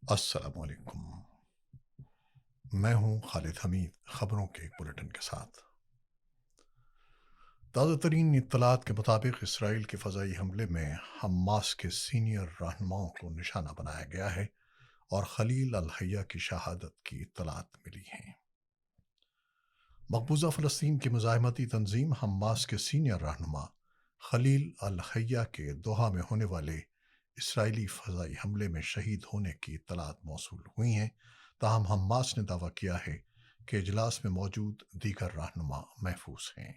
السلام علیکم۔ میں ہوں خالد حمید، خبروں کے ایک بلٹن کے ساتھ۔ تازہ ترین اطلاعات کے مطابق اسرائیل کے فضائی حملے میں حماس کے سینئر رہنماؤں کو نشانہ بنایا گیا ہے اور خلیل الحیہ کی شہادت کی اطلاعات ملی ہیں۔ مقبوضہ فلسطین کی مزاحمتی تنظیم حماس کے سینئر رہنما خلیل الحیہ کے دوحہ میں ہونے والے اسرائیلی فضائی حملے میں شہید ہونے کی اطلاعات موصول ہوئی ہیں، تاہم حماس نے دعویٰ کیا ہے کہ اجلاس میں موجود دیگر رہنما محفوظ ہیں۔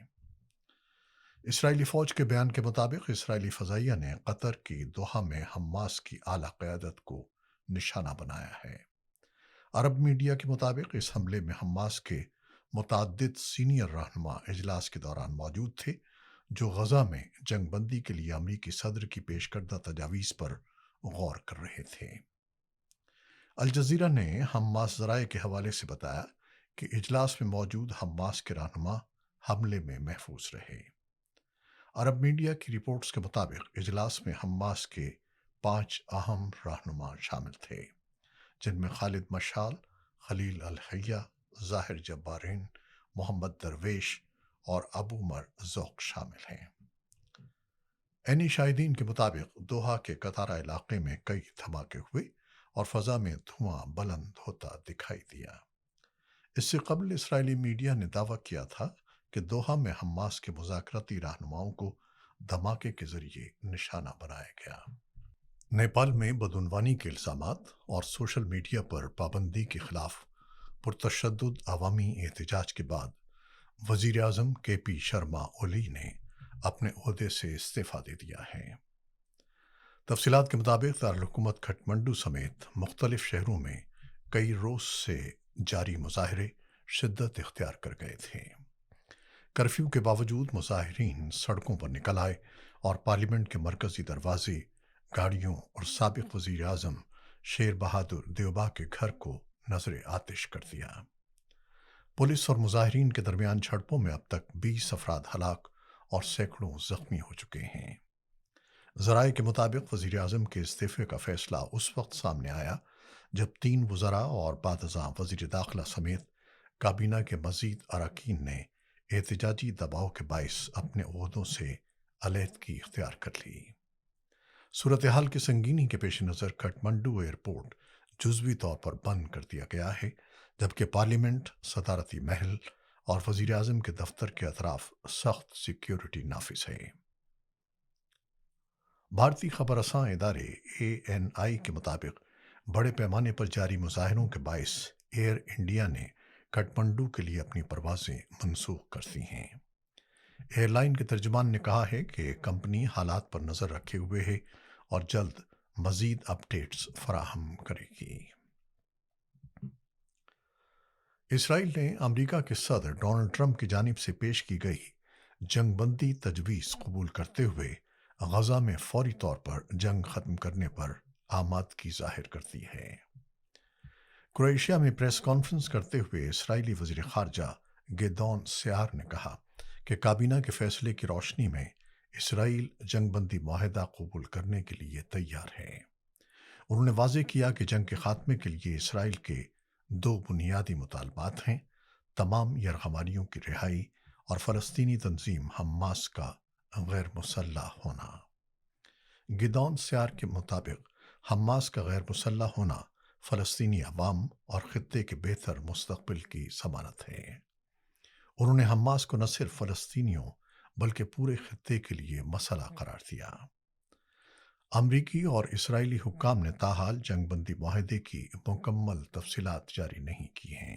اسرائیلی فوج کے بیان کے مطابق اسرائیلی فضائیہ نے قطر کی دوحہ میں حماس کی اعلیٰ قیادت کو نشانہ بنایا ہے۔ عرب میڈیا کے مطابق اس حملے میں حماس کے متعدد سینئر رہنما اجلاس کے دوران موجود تھے، جو غزہ میں جنگ بندی کے لیے امریکی صدر کی پیش کردہ تجاویز پر غور کر رہے تھے۔ الجزیرہ نے حماس ذرائع کے حوالے سے بتایا کہ اجلاس میں موجود حماس کے رہنما حملے میں محفوظ رہے۔ عرب میڈیا کی رپورٹس کے مطابق اجلاس میں حماس کے 5 اہم رہنما شامل تھے، جن میں خالد مشعل، خلیل الحیہ، ظاہر جبارین، محمد درویش اور ابو مرزوق شامل ہیں۔ عینی شاہدین کے مطابق دوحہ کے قطارہ علاقے میں کئی دھماکے ہوئے اور فضا میں دھواں بلند ہوتا دکھائی دیا۔ اس سے قبل اسرائیلی میڈیا نے دعویٰ کیا تھا کہ دوحہ میں حماس کے مذاکراتی رہنماؤں کو دھماکے کے ذریعے نشانہ بنایا گیا۔ نیپال میں بدعنوانی کے الزامات اور سوشل میڈیا پر پابندی کے خلاف پرتشدد عوامی احتجاج کے بعد وزیر اعظم کے پی شرما اولی نے اپنے عہدے سے استعفیٰ دے دیا ہے۔ تفصیلات کے مطابق دارالحکومت کھٹمنڈو سمیت مختلف شہروں میں کئی روز سے جاری مظاہرے شدت اختیار کر گئے تھے۔ کرفیو کے باوجود مظاہرین سڑکوں پر نکل آئے اور پارلیمنٹ کے مرکزی دروازے، گاڑیوں اور سابق وزیر اعظم شیر بہادر دیوبا کے گھر کو نذر آتش کر دیا۔ پولیس اور مظاہرین کے درمیان جھڑپوں میں اب تک 20 افراد ہلاک اور سینکڑوں زخمی ہو چکے ہیں۔ ذرائع کے مطابق وزیر اعظم کے استعفے کا فیصلہ اس وقت سامنے آیا جب 3 وزراء اور بعد ازاں وزیر داخلہ سمیت کابینہ کے مزید اراکین نے احتجاجی دباؤ کے باعث اپنے عہدوں سے علیحدگی اختیار کر لی۔ صورتحال کی سنگینی کے پیش نظر کھٹمنڈو ایئرپورٹ جزوی طور پر بند کر دیا گیا ہے، جبکہ پارلیمنٹ، صدارتی محل اور وزیر اعظم کے دفتر کے اطراف سخت سیکیورٹی نافذ ہے۔ بھارتی خبر رساں ادارے ANI کے مطابق بڑے پیمانے پر جاری مظاہروں کے باعث ایئر انڈیا نے کھٹمنڈو کے لیے اپنی پروازیں منسوخ کر دی ہیں۔ ایئر لائن کے ترجمان نے کہا ہے کہ کمپنی حالات پر نظر رکھے ہوئے ہے اور جلد مزید اپڈیٹس فراہم کرے گی۔ اسرائیل نے امریکہ کے صدر ڈونلڈ ٹرمپ کی جانب سے پیش کی گئی جنگ بندی تجویز قبول کرتے ہوئے غزہ میں فوری طور پر جنگ ختم کرنے پر آمادگی ظاہر کر دی ہے۔ کروشیا میں پریس کانفرنس کرتے ہوئے اسرائیلی وزیر خارجہ گیدون سیار نے کہا کہ کابینہ کے فیصلے کی روشنی میں اسرائیل جنگ بندی معاہدہ قبول کرنے کے لیے تیار ہے۔ انہوں نے واضح کیا کہ جنگ کے خاتمے کے لیے اسرائیل کے 2 بنیادی مطالبات ہیں: تمام یرغمالیوں کی رہائی اور فلسطینی تنظیم حماس کا غیر مسلح ہونا۔ گیدون سیار کے مطابق حماس کا غیر مسلح ہونا فلسطینی عوام اور خطے کے بہتر مستقبل کی ضمانت ہے۔ انہوں نے حماس کو نہ صرف فلسطینیوں بلکہ پورے خطے کے لیے مسئلہ قرار دیا۔ امریکی اور اسرائیلی حکام نے تاحال جنگ بندی معاہدے کی مکمل تفصیلات جاری نہیں کی ہیں۔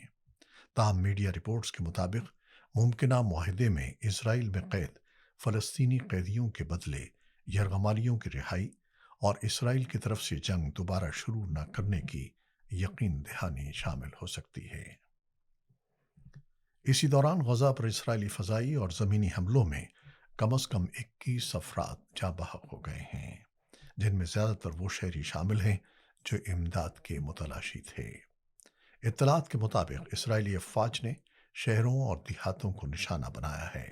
تاہم میڈیا رپورٹس کے مطابق ممکنہ معاہدے میں اسرائیل میں قید فلسطینی قیدیوں کے بدلے یرغمالیوں کی رہائی اور اسرائیل کی طرف سے جنگ دوبارہ شروع نہ کرنے کی یقین دہانی شامل ہو سکتی ہے۔ اسی دوران غزہ پر اسرائیلی فضائی اور زمینی حملوں میں کم از کم 21 افراد جاں بحق ہو گئے ہیں، جن میں زیادہ تر وہ شہری شامل ہیں جو امداد کے متلاشی تھے۔ اطلاعات کے مطابق اسرائیلی افواج نے شہروں اور دیہاتوں کو نشانہ بنایا ہے۔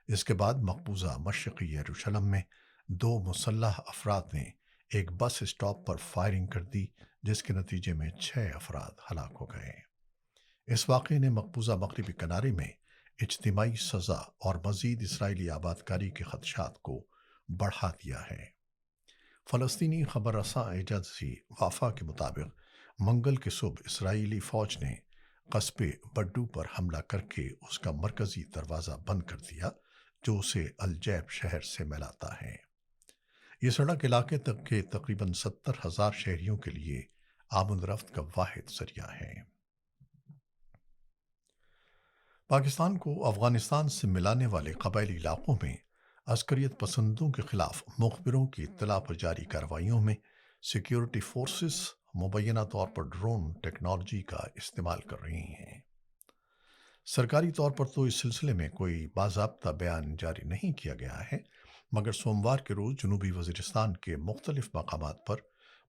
اس کے بعد مقبوضہ مشرقی یروشلم میں 2 مسلح افراد نے ایک بس اسٹاپ پر فائرنگ کر دی، جس کے نتیجے میں 6 افراد ہلاک ہو گئے۔ اس واقعے نے مقبوضہ مغربی کنارے میں اجتماعی سزا اور مزید اسرائیلی آبادکاری کے خدشات کو بڑھا دیا ہے۔ فلسطینی خبر رساں ایجنسی وافا کے مطابق منگل کی صبح اسرائیلی فوج نے قصبے بڈو پر حملہ کر کے اس کا مرکزی دروازہ بند کر دیا، جو اسے الجیب شہر سے ملاتا ہے۔ یہ سڑک علاقے تک کے تقریباً 70,000 شہریوں کے لیے آمد رفت کا واحد ذریعہ ہے۔ پاکستان کو افغانستان سے ملانے والے قبائلی علاقوں میں عسکریت پسندوں کے خلاف مخبروں کی اطلاع پر جاری کارروائیوں میں سیکیورٹی فورسز مبینہ طور پر ڈرون ٹیکنالوجی کا استعمال کر رہی ہیں۔ سرکاری طور پر تو اس سلسلے میں کوئی باضابطہ بیان جاری نہیں کیا گیا ہے، مگر سوموار کے روز جنوبی وزیرستان کے مختلف مقامات پر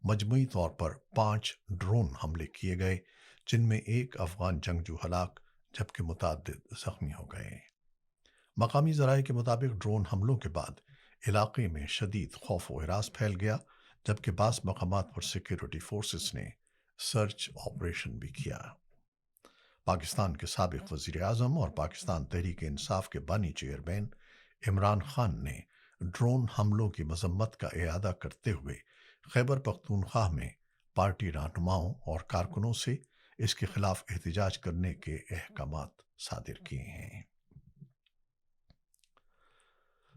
مجموعی طور پر 5 ڈرون حملے کیے گئے، جن میں ایک افغان جنگجو ہلاک جبکہ متعدد زخمی ہو گئے۔ مقامی ذرائع کے مطابق ڈرون حملوں کے بعد علاقے میں شدید خوف و ہراس پھیل گیا، جبکہ بعض مقامات پر سیکیورٹی فورسز نے سرچ آپریشن بھی کیا۔ پاکستان کے سابق وزیر اعظم اور پاکستان تحریک انصاف کے بانی چیئرمین عمران خان نے ڈرون حملوں کی مذمت کا اعادہ کرتے ہوئے خیبر پختونخوا میں پارٹی رہنماؤں اور کارکنوں سے اس کے خلاف احتجاج کرنے کے احکامات صادر کیے ہیں۔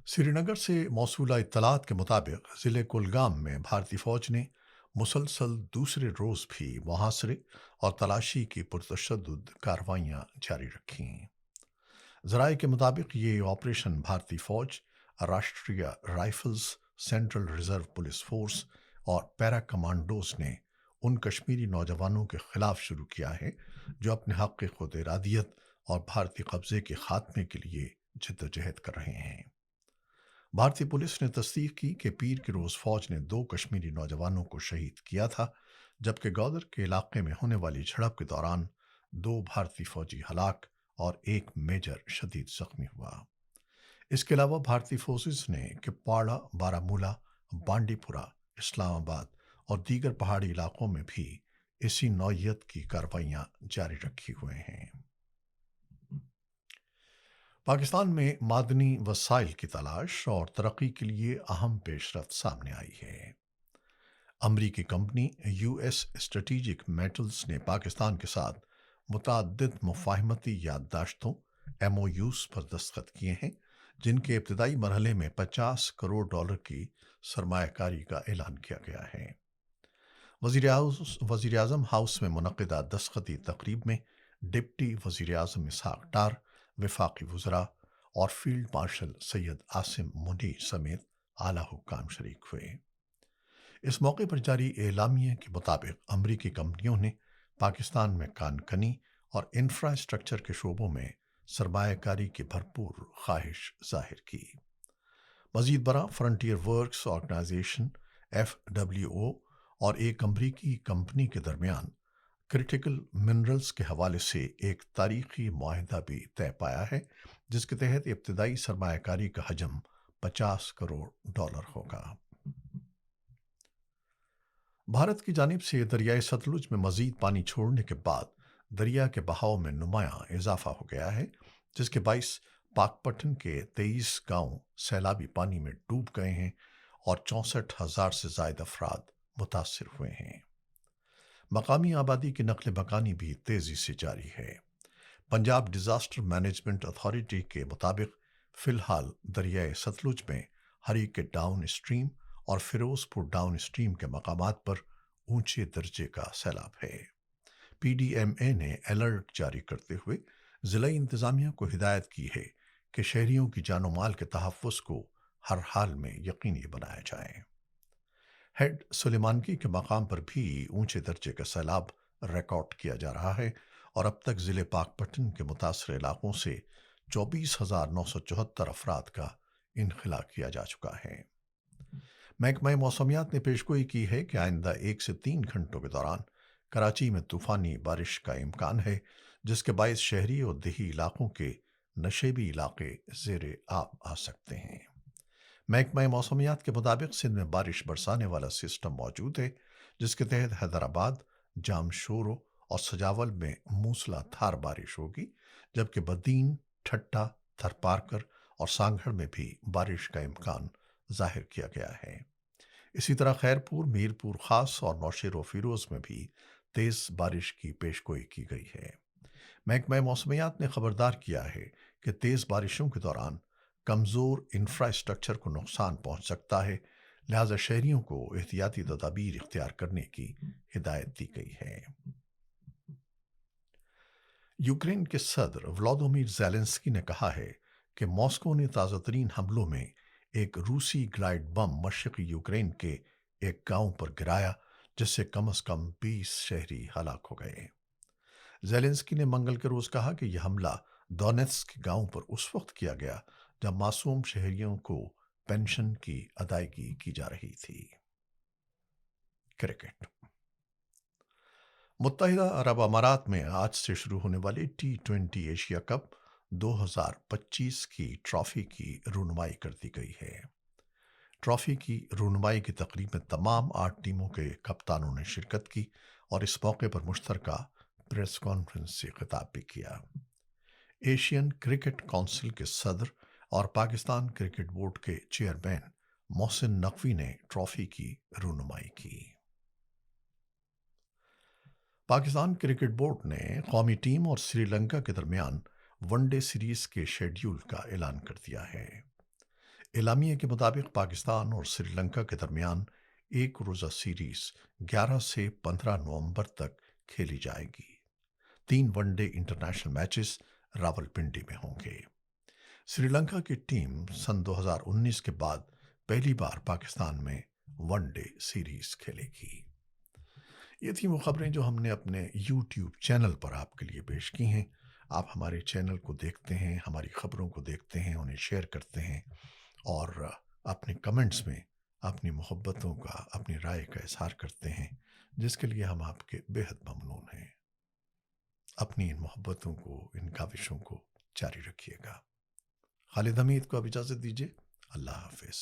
سری نگر سے موصولہ اطلاعات کے مطابق ضلع کلگام میں بھارتی فوج نے مسلسل دوسرے روز بھی محاصرے اور تلاشی کی پرتشدد کارروائیاں جاری رکھیں۔ ذرائع کے مطابق یہ آپریشن بھارتی فوج، Rashtriya rifles, central reserve police force اور پیرا کمانڈوز نے ان کشمیری نوجوانوں کے خلاف شروع کیا ہے جو اپنے حق خود ارادیت اور بھارتی قبضے کے خاتمے کے لیے جدوجہد کر رہے ہیں۔ بھارتی پولیس نے تصدیق کی کہ پیر کے روز فوج نے 2 کشمیری نوجوانوں کو شہید کیا تھا، جبکہ گودر کے علاقے میں ہونے والی جھڑپ کے دوران 2 بھارتی فوجی ہلاک اور 1 میجر شدید زخمی ہوا۔ اس کے علاوہ بھارتی فورسز نے کپواڑہ، بارامولہ، بانڈی پورہ، اسلام آباد اور دیگر پہاڑی علاقوں میں بھی اسی نوعیت کی کارروائیاں جاری رکھی ہوئے ہیں۔ پاکستان میں معدنی وسائل کی تلاش اور ترقی کے لیے اہم پیش رفت سامنے آئی ہے۔ امریکی company U S strategic metals نے پاکستان کے ساتھ متعدد مفاہمتی یادداشتوں MOUs پر دستخط کیے ہیں، جن کے ابتدائی مرحلے میں $50 کروڑ کی سرمایہ کاری کا اعلان کیا گیا ہے۔ وزیر اعظم ہاؤس میں منعقدہ دستخطی تقریب میں ڈپٹی وزیر اعظم اسحاق ڈار، وفاقی وزراء اور فیلڈ مارشل سید عاصم منیر سمیت اعلیٰ حکام شریک ہوئے۔ اس موقع پر جاری اعلامیے کے مطابق امریکی کمپنیوں نے پاکستان میں کان کنی اور انفراسٹرکچر کے شعبوں میں سرمایہ کاری کی بھرپور خواہش ظاہر کی۔ مزید برآں فرنٹیئر ورکس آرگنائزیشن FWO اور ایک امریکی کمپنی کے درمیان کرٹیکل منرلز کے حوالے سے ایک تاریخی معاہدہ بھی طے پایا ہے، جس کے تحت ابتدائی سرمایہ کاری کا حجم $50 کروڑ ہوگا۔ بھارت کی جانب سے دریائے ستلج میں مزید پانی چھوڑنے کے بعد دریا کے بہاؤ میں نمایاں اضافہ ہو گیا ہے، جس کے باعث پاکپٹن کے 23 گاؤں سیلابی پانی میں ڈوب گئے ہیں اور 64,000 سے زائد افراد متاثر ہوئے ہیں۔ مقامی آبادی کی نقل مکانی بھی تیزی سے جاری ہے۔ پنجاب ڈیزاسٹر مینجمنٹ اتھارٹی کے مطابق فی الحال دریائے ستلج میں ہریکے ڈاؤن اسٹریم اور فیروز پور ڈاؤن اسٹریم کے مقامات پر اونچے درجے کا سیلاب ہے۔ PDMA نے الرٹ جاری کرتے ہوئے ضلعی انتظامیہ کو ہدایت کی ہے کہ شہریوں کی جان و مال کے تحفظ کو ہر حال میں یقینی بنایا جائے۔ ہیڈ سلیمانکی کے مقام پر بھی اونچے درجے کا سیلاب ریکارڈ کیا جا رہا ہے اور اب تک ضلع پاکپٹن کے متاثرہ علاقوں سے 24,974 افراد کا انخلاء کیا جا چکا ہے۔ محکمہ موسمیات نے پیشگوئی کی ہے کہ آئندہ 1 سے 3 گھنٹوں کے دوران کراچی میں طوفانی بارش کا امکان ہے، جس کے باعث شہری اور دیہی علاقوں کے نشیبی علاقے زیر آب آ سکتے ہیں۔ محکمہ موسمیات کے مطابق سندھ میں بارش برسانے والا سسٹم موجود ہے، جس کے تحت حیدرآباد، جامشورو اور سجاول میں موسلا دھار بارش ہوگی، جبکہ بدین، ٹھٹا، تھرپارکر اور سانگھڑ میں بھی بارش کا امکان ظاہر کیا گیا ہے۔ اسی طرح خیرپور، میرپور خاص اور نوشیر و فیروز میں بھی تیز بارش کی پیشگوئی کی گئی ہے۔ محکمہ موسمیات نے خبردار کیا ہے کہ تیز بارشوں کے دوران کمزور انفراسٹرکچر کو نقصان پہنچ سکتا ہے، لہذا شہریوں کو احتیاطی تدابیر اختیار کرنے کی ہدایت دی گئی ہے۔ یوکرین کے صدر ولادیمیر زیلنسکی نے کہا ہے کہ ماسکو نے تازہ ترین حملوں میں ایک روسی گلائیڈ بم مشرقی یوکرین کے ایک گاؤں پر گرایا، جس سے کم از کم 20 شہری ہلاک ہو گئے۔ زیلنسکی نے منگل کے روز کہا کہ یہ حملہ دونیتسک گاؤں پر اس وقت کیا گیا جب معصوم شہریوں کو پنشن کی ادائیگی کی جا رہی تھی۔ کرکٹ۔ متحدہ عرب امارات میں آج سے شروع ہونے والی T20 ایشیا کپ 2025 کی ٹرافی کی رونمائی کر دی گئی ہے۔ ٹرافی کی رونمائی کی تقریب میں تمام 8 ٹیموں کے کپتانوں نے شرکت کی اور اس موقع پر مشترکہ پریس کانفرنس سے خطاب بھی کیا۔ ایشین کرکٹ کونسل کے صدر اور پاکستان کرکٹ بورڈ کے چیئرمین محسن نقوی نے ٹرافی کی رونمائی کی۔ پاکستان کرکٹ بورڈ نے قومی ٹیم اور سری لنکا کے درمیان ون ڈے سیریز کے شیڈیول کا اعلان کر دیا ہے۔ اعلامیے کے مطابق پاکستان اور سری لنکا کے درمیان ایک روزہ سیریز 11 سے 15 نومبر تک کھیلی جائے گی۔ 3 one day international matches Rawalpindi میں ہوں گے۔ سری لنکا کی ٹیم سن 2019 کے بعد پہلی بار پاکستان میں ون ڈے سیریز کھیلے گی۔ یہ تھیں وہ خبریں جو ہم نے اپنے یوٹیوب چینل پر آپ کے لیے پیش کی ہیں۔ آپ ہمارے چینل کو دیکھتے ہیں، ہماری خبروں کو دیکھتے ہیں، انہیں شیئر کرتے ہیں اور اپنے کمنٹس میں اپنی محبتوں کا، اپنی رائے کا اظہار کرتے ہیں، جس کے لیے ہم آپ کے بےحد ممنون ہیں۔ اپنی ان محبتوں کو، ان کاوشوں کو جاری رکھیے گا۔ خالد حمید کو اب اجازت دیجیے۔ اللہ حافظ۔